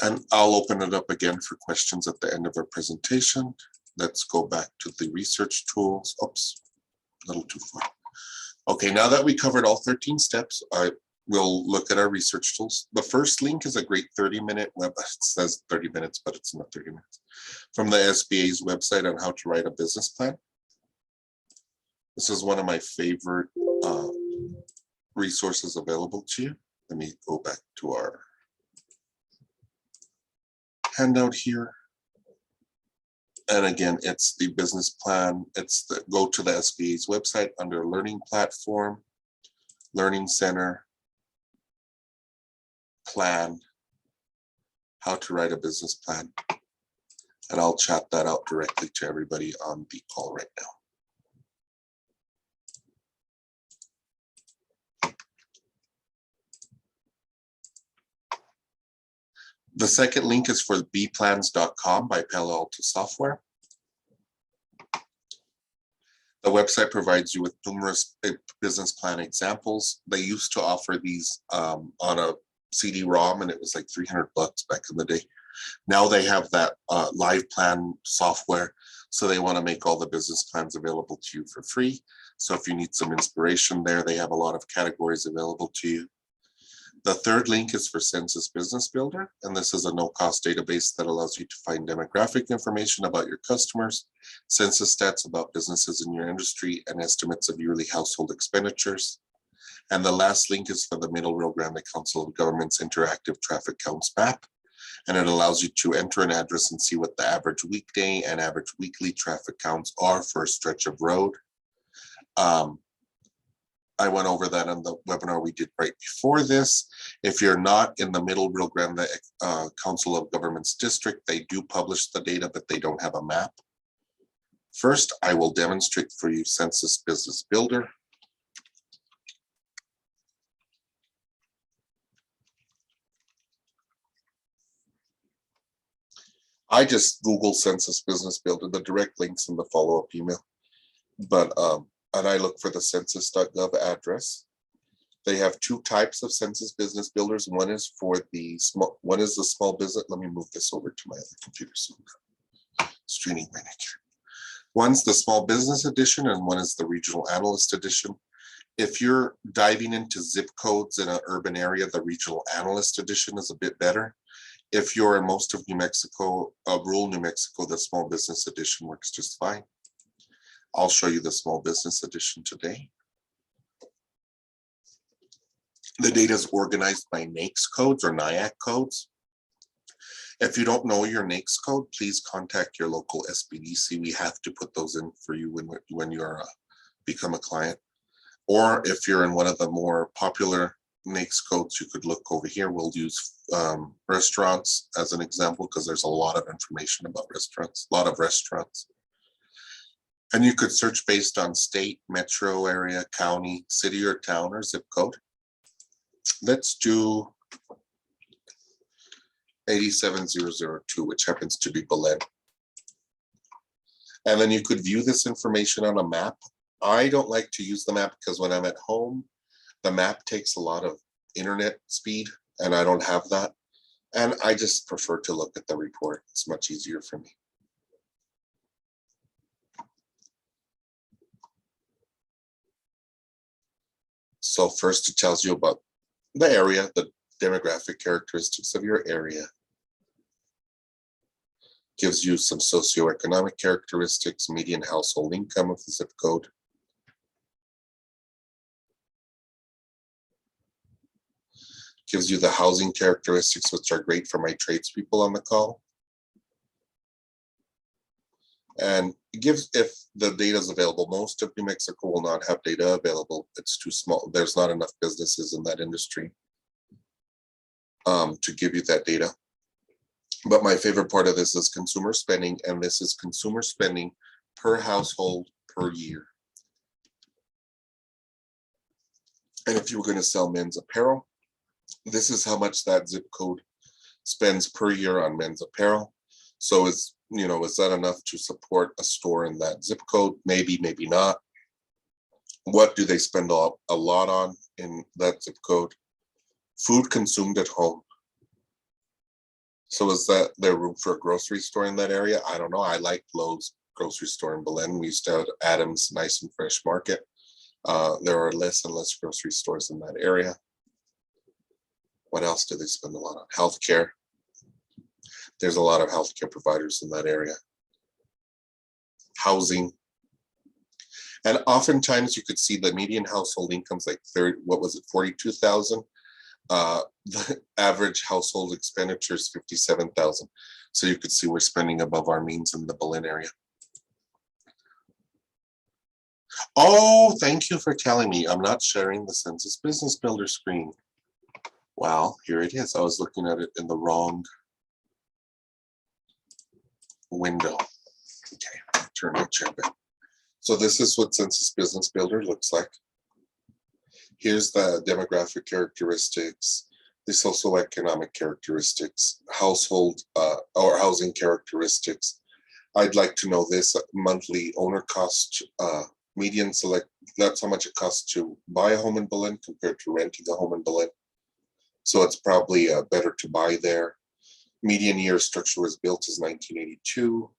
And I'll open it up again for questions at the end of our presentation. Let's go back to the research tools. Oops, a little too far. Okay, now that we covered all 13 steps, I will look at our research tools. The first link is a great 30-minute web, it says 30 minutes, but it's not 30 minutes, from the SBA's website on how to write a business plan. This is one of my favorite resources available to you. Let me go back to our handout here. And again, it's the business plan. It's the go to the SBA's website under learning platform, learning center, plan, how to write a business plan. And I'll chat that out directly to everybody on the call right now. The second link is for bplans.com by Palo Alto Software. The website provides you with numerous business plan examples. They used to offer these on a CD-ROM, and it was like $300 back in the day. Now they have that live plan software, so they want to make all the business plans available to you for free. So if you need some inspiration there, they have a lot of categories available to you. The third link is for Census Business Builder, and this is a no-cost database that allows you to find demographic information about your customers, census stats about businesses in your industry, and estimates of yearly household expenditures. And the last link is for the Middle Rio Grande Council of Governments Interactive Traffic Counts map, and it allows you to enter an address and see what the average weekday and average weekly traffic counts are for a stretch of road. I went over that on the webinar we did right before this. If you're not in the Middle Rio Grande Council of Governments district, they do publish the data, but they don't have a map. First, I will demonstrate for you Census Business Builder. I just Google Census Business Builder, the direct links in the follow-up email. But and I look for the census.gov address. They have two types of Census Business Builders. One is for the small, one is the small business. Let me move this over to my other computer so I'm streaming right here. One's the small business edition and one is the regional analyst edition. If you're diving into zip codes in an urban area, the regional analyst edition is a bit better. If you're in most of New Mexico, rural New Mexico, the small business edition works just fine. I'll show you the small business edition today. The data is organized by NAICS codes or NIAC codes. If you don't know your NAICS code, please contact your local SBDC. We have to put those in for you when you're become a client. Or if you're in one of the more popular NAICS codes, you could look over here. We'll use restaurants as an example because there's a lot of information about restaurants, a lot of restaurants. And you could search based on state, metro area, county, city or town or zip code. Let's do 87002, which happens to be Belen. And then you could view this information on a map. I don't like to use the map because when I'm at home, the map takes a lot of internet speed and I don't have that. And I just prefer to look at the report. It's much easier for me. So first it tells you about the area, the demographic characteristics of your area. Gives you some socioeconomic characteristics, median household income of the zip code. Gives you the housing characteristics, which are great for my tradespeople on the call. And it gives, if the data is available, most of New Mexico will not have data available. It's too small. There's not enough businesses in that industry to give you that data. But my favorite part of this is consumer spending, and this is consumer spending per household per year. And if you were going to sell men's apparel, this is how much that zip code spends per year on men's apparel. So is that enough to support a store in that zip code? Maybe, maybe not. What do they spend a lot on in that zip code? Food consumed at home. So is that there room for a grocery store in that area? I don't know. I like Lowe's grocery store in Belen. We used to have Adams Nice and Fresh Market. There are less and less grocery stores in that area. What else do they spend a lot on? Healthcare. There's a lot of healthcare providers in that area. Housing. And oftentimes you could see the median household incomes like 42,000. The average household expenditure is 57,000. So you could see we're spending above our means in the Belen area. Oh, thank you for telling me. I'm not sharing the Census Business Builder screen. Well, here it is. I was looking at it in the wrong window. Okay, turn my chair back. So this is what Census Business Builder looks like. Here's the demographic characteristics, the socioeconomic characteristics, household or housing characteristics. I'd like to know this monthly owner cost, median select, that's how much it costs to buy a home in Belen compared to renting a home in Belen. So it's probably better to buy there. Median year structure was built as 1982.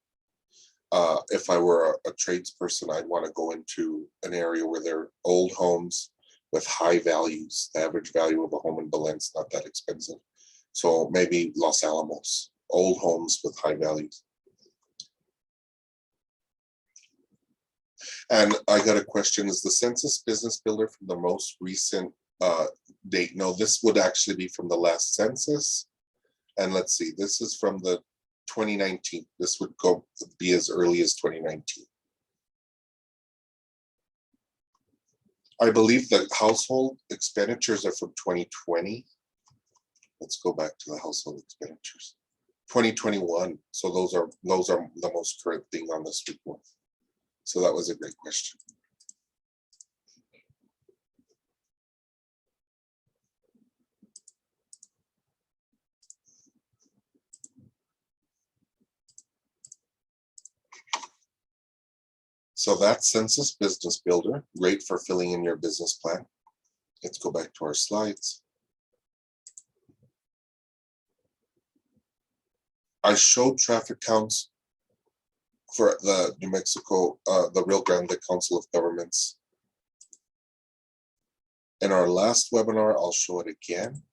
If I were a tradesperson, I'd want to go into an area where there are old homes with high values. The average value of a home in Belen is not that expensive. So maybe Los Alamos, old homes with high values. And I got a question, is the Census Business Builder from the most recent date? No, this would actually be from the last census. And let's see, this is from the 2019. This would be as early as 2019. I believe the household expenditures are from 2020. Let's go back to the household expenditures. 2021. So those are the most current thing on this report. So that was a great question. So that's Census Business Builder, great for filling in your business plan. Let's go back to our slides. I showed traffic counts for the New Mexico, the Rio Grande Council of Governments. In our last webinar, I'll show it again.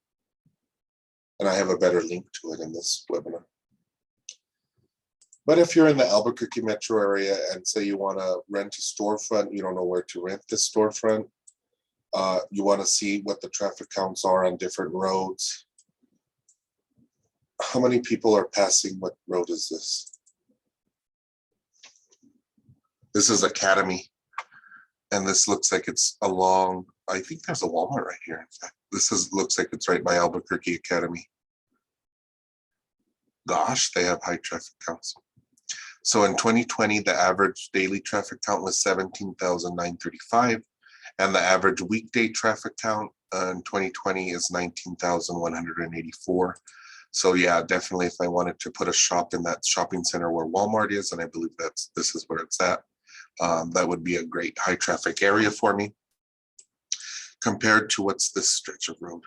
And I have a better link to it in this webinar. But if you're in the Albuquerque metro area and say you want to rent a storefront, you don't know where to rent this storefront, you want to see what the traffic counts are on different roads. How many people are passing? What road is this? This is Academy. And this looks like it's along, I think there's a Walmart right here. In fact, looks like it's right by Albuquerque Academy. Gosh, they have high traffic counts. So in 2020, the average daily traffic count was 17,935. And the average weekday traffic count in 2020 is 19,184. So yeah, definitely if I wanted to put a shop in that shopping center where Walmart is, and I believe this is where it's at, that would be a great high traffic area for me. Compared to what's this stretch of road?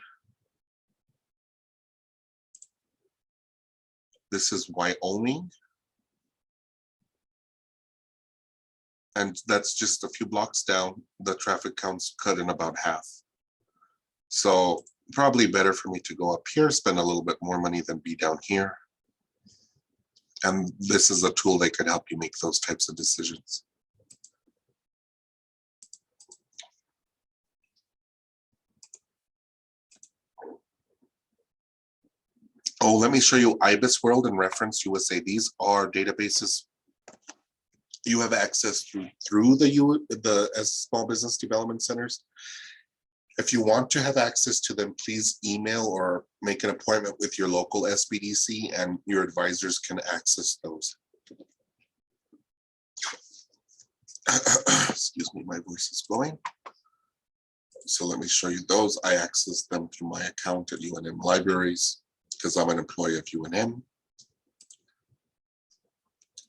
This is Wyoming. And that's just a few blocks down. The traffic counts cut in about half. So probably better for me to go up here, spend a little bit more money than be down here. And this is a tool that could help you make those types of decisions. Oh, let me show you IBIS World and Reference USA. These are databases you have access through the small business development centers. If you want to have access to them, please email or make an appointment with your local SBDC, and your advisors can access those. Excuse me, my voice is going. So let me show you those. I access them through my account at UNM Libraries because I'm an employee of UNM.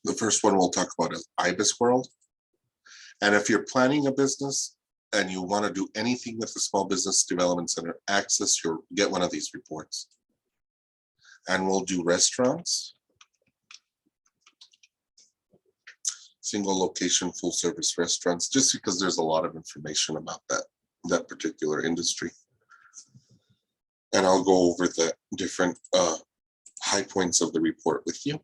The first one we'll talk about is IBIS World. And if you're planning a business and you want to do anything with the Small Business Development Center, get one of these reports. And we'll do restaurants, single location, full service restaurants, just because there's a lot of information about that particular industry. And I'll go over the different high points of the report with you.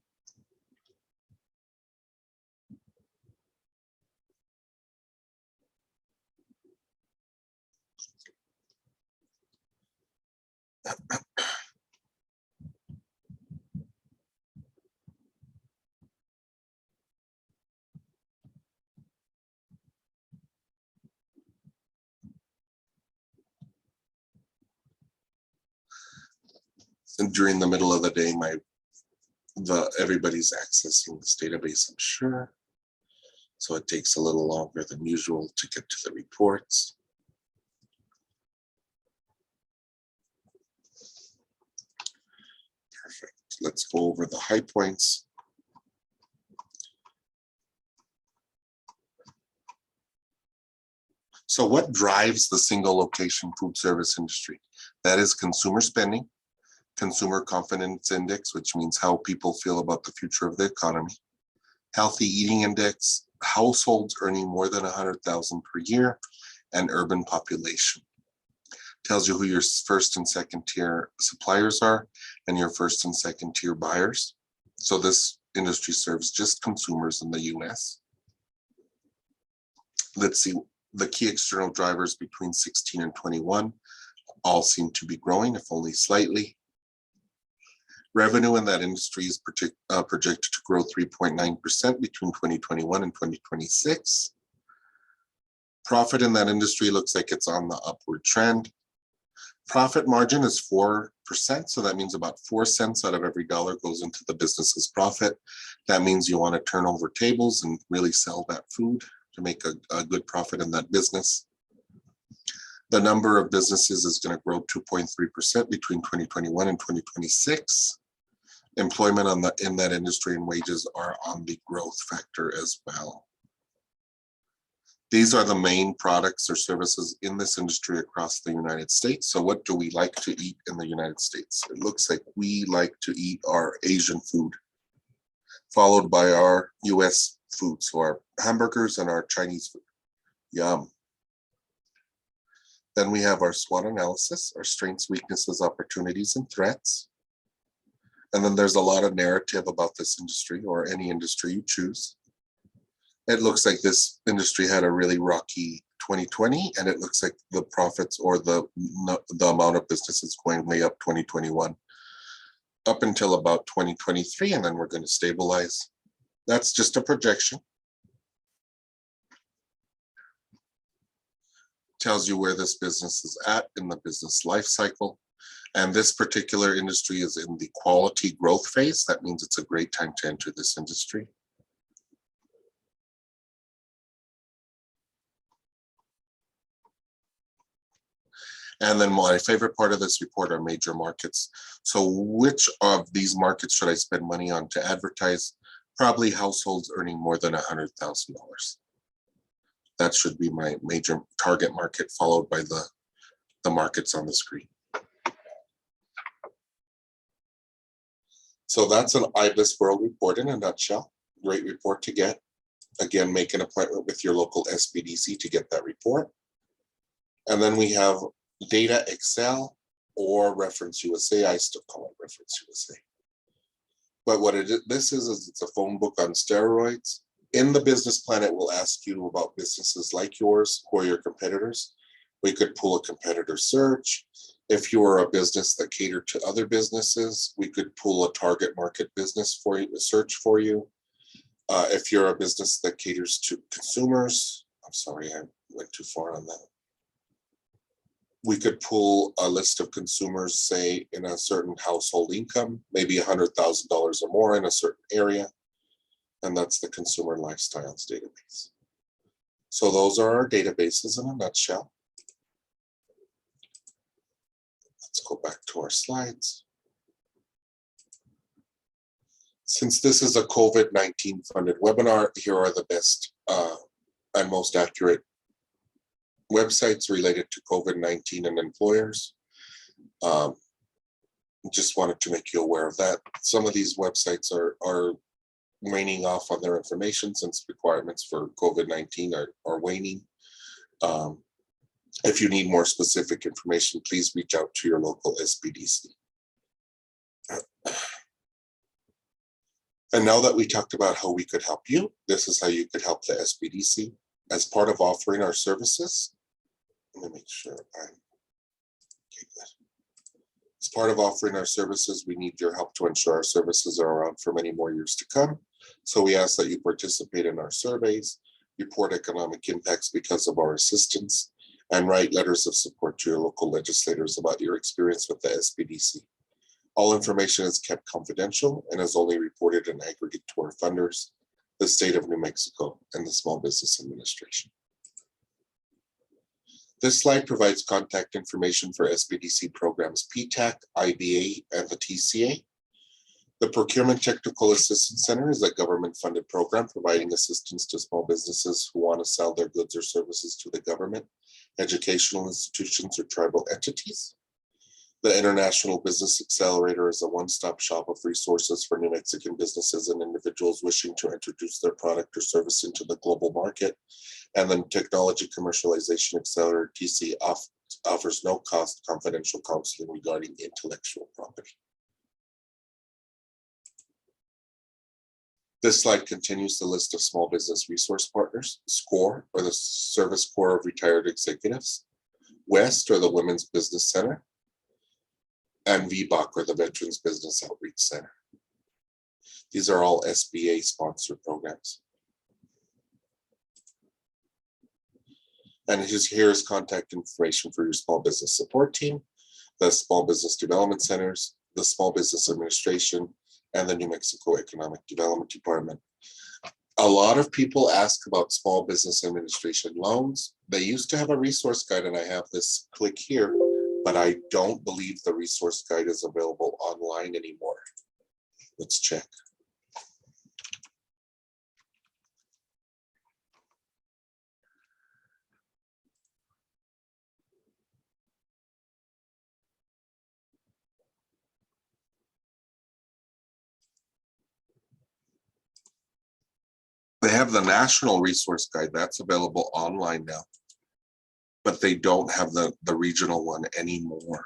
And during the middle of the day, everybody's accessing this database, I'm sure. So it takes a little longer than usual to get to the reports. Perfect. Let's go over the high points. So what drives the single location food service industry? That is consumer spending, consumer confidence index, which means how people feel about the future of the economy, healthy eating index, households earning more than 100,000 per year, and urban population. Tells you who your first and second tier suppliers are and your first and second tier buyers. So this industry serves just consumers in the US. Let's see, the key external drivers between 16 and 21 all seem to be growing, if only slightly. Revenue in that industry is projected to grow 3.9% between 2021 and 2026. Profit in that industry looks like it's on the upward trend. Profit margin is 4%, so that means about 4 cents out of every dollar goes into the business's profit. That means you want to turn over tables and really sell that food to make a good profit in that business. The number of businesses is going to grow 2.3% between 2021 and 2026. Employment in that industry and wages are on the growth factor as well. These are the main products or services in this industry across the United States. So what do we like to eat in the United States? It looks like we like to eat our Asian food, followed by our US food. So our hamburgers and our Chinese food. Yum. Then we have our SWOT analysis, our strengths, weaknesses, opportunities, and threats. And then there's a lot of narrative about this industry or any industry you choose. It looks like this industry had a really rocky 2020, and it looks like the profits or the amount of business is going way up 2021. up until about 2023, and then we're going to stabilize. That's just a projection. Tells you where this business is at in the business life cycle. And this particular industry is in the quality growth phase. That means it's a great time to enter this industry. And then my favorite part of this report are major markets. So which of these markets should I spend money on to advertise? Probably households earning more than $100,000. That should be my major target market, followed by the markets on the screen. So that's an IBIS World report in a nutshell. Great report to get. Again, make an appointment with your local SBDC to get that report. And then we have Data Excel or Reference USA. I still call it Reference USA. But what this is it's a phone book on steroids. In the business plan, it will ask you about businesses like yours or your competitors. We could pull a competitor search. If you are a business that catered to other businesses, we could pull a target market business for you, search for you. If you're a business that caters to consumers, I'm sorry, I went too far on that. We could pull a list of consumers, say in a certain household income, maybe $100,000 or more in a certain area. And that's the consumer lifestyles database. So those are our databases in a nutshell. Let's go back to our slides. Since this is a COVID-19 funded webinar, here are the best and most accurate websites related to COVID-19 and employers. Just wanted to make you aware of that. Some of these websites are waning off on their information since requirements for COVID-19 are waning. If you need more specific information, please reach out to your local SBDC. And now that we talked about how we could help you, this is how you could help the SBDC. As part of offering our services, let me make sure I'm okay, good. As part of offering our services, we need your help to ensure our services are around for many more years to come. So we ask that you participate in our surveys, report economic impacts because of our assistance, and write letters of support to your local legislators about your experience with the SBDC. All information is kept confidential and is only reported in aggregate to our funders, the state of New Mexico, and the Small Business Administration. This slide provides contact information for SBDC programs PTAC, IBA, and the TCA. The Procurement Technical Assistance Center is a government-funded program providing assistance to small businesses who want to sell their goods or services to the government, educational institutions, or tribal entities. The International Business Accelerator is a one-stop shop of resources for New Mexican businesses and individuals wishing to introduce their product or service into the global market. And then Technology Commercialization Accelerator, TC, offers no-cost confidential counseling regarding intellectual property. This slide continues the list of small business resource partners: SCORE, or the Service Corps of Retired Executives, WEST, or the Women's Business Center, and VBOC, or the Veterans Business Outreach Center. These are all SBA sponsored programs. And here's contact information for your small business support team, the Small Business Development Centers, the Small Business Administration, and the New Mexico Economic Development Department. A lot of people ask about Small Business Administration loans. They used to have a resource guide, and I have this click here, but I don't believe the resource guide is available online anymore. Let's check. They have the National Resource Guide, that's available online now, but they don't have the regional one anymore.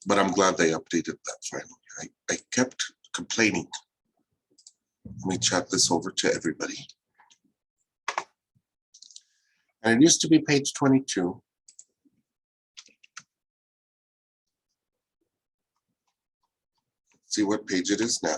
But I'm glad they updated that finally. I kept complaining. Let me chat this over to everybody. And it used to be page 22. See what page it is now.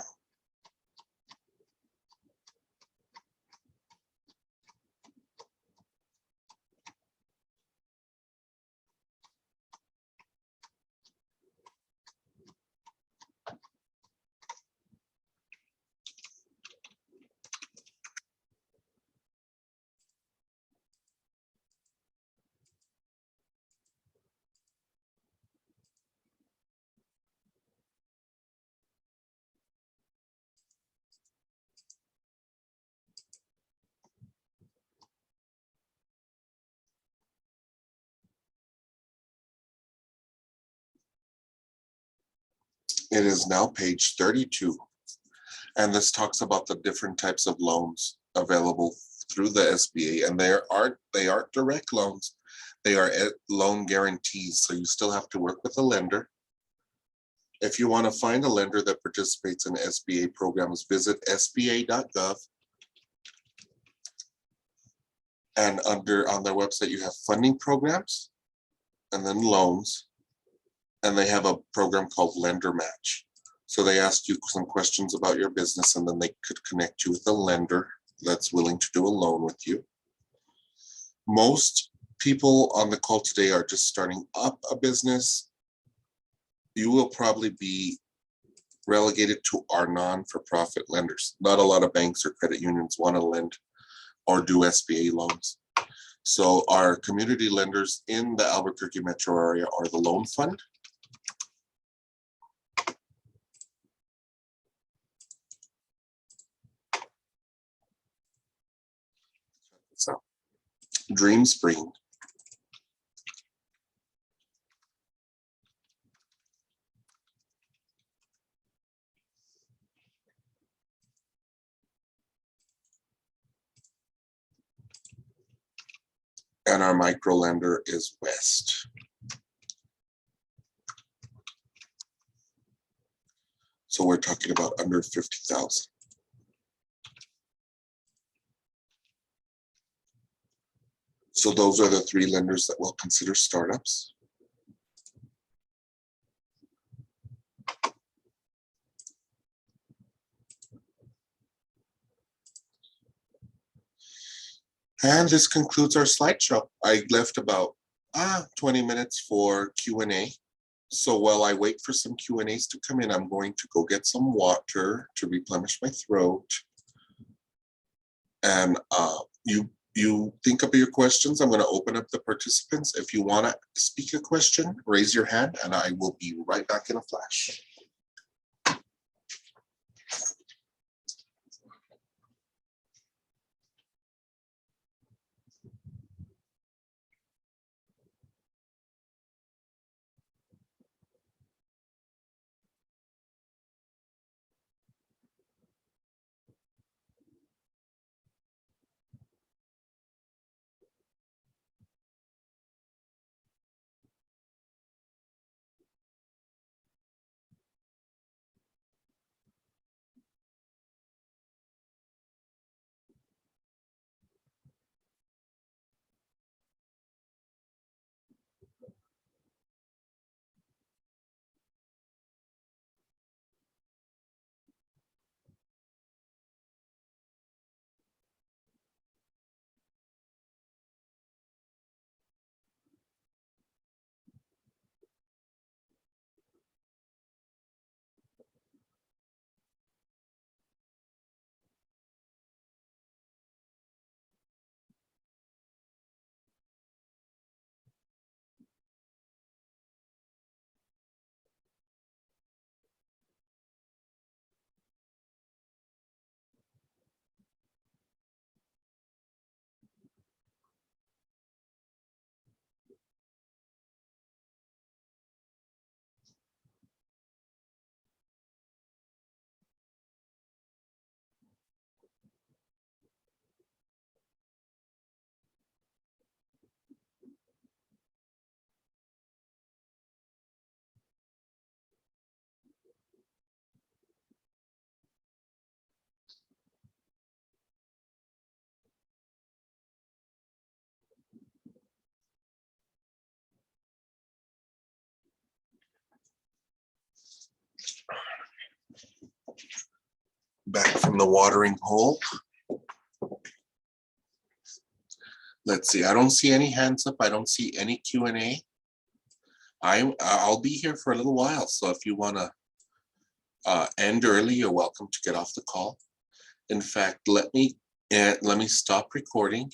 It is now page 32. And this talks about the different types of loans available through the SBA. And they aren't direct loans. They are loan guarantees. So you still have to work with a lender. If you want to find a lender that participates in SBA programs, visit sba.gov. And on their website, you have funding programs and then loans. And they have a program called Lender Match. So they ask you some questions about your business, and then they could connect you with a lender that's willing to do a loan with you. Most people on the call today are just starting up a business. You will probably be relegated to our non-for-profit lenders. Not a lot of banks or credit unions want to lend or do SBA loans. So our community lenders in the Albuquerque metro area are the Loan Fund, Dream Spring, and our micro lender is West. So we're talking about under 50,000. So those are the three lenders that will consider startups. And this concludes our slideshow. I left about 20 minutes for Q&A. So while I wait for some Q&As to come in, I'm going to go get some water to replenish my throat. And you think up your questions. I'm going to open up the participants. If you want to speak a question, raise your hand and I will be right back in a flash. Back from the watering hole. Let's see, I don't see any hands up. I don't see any Q&A. I'll be here for a little while, so if you want to end early, you're welcome to get off the call. In fact, let me stop recording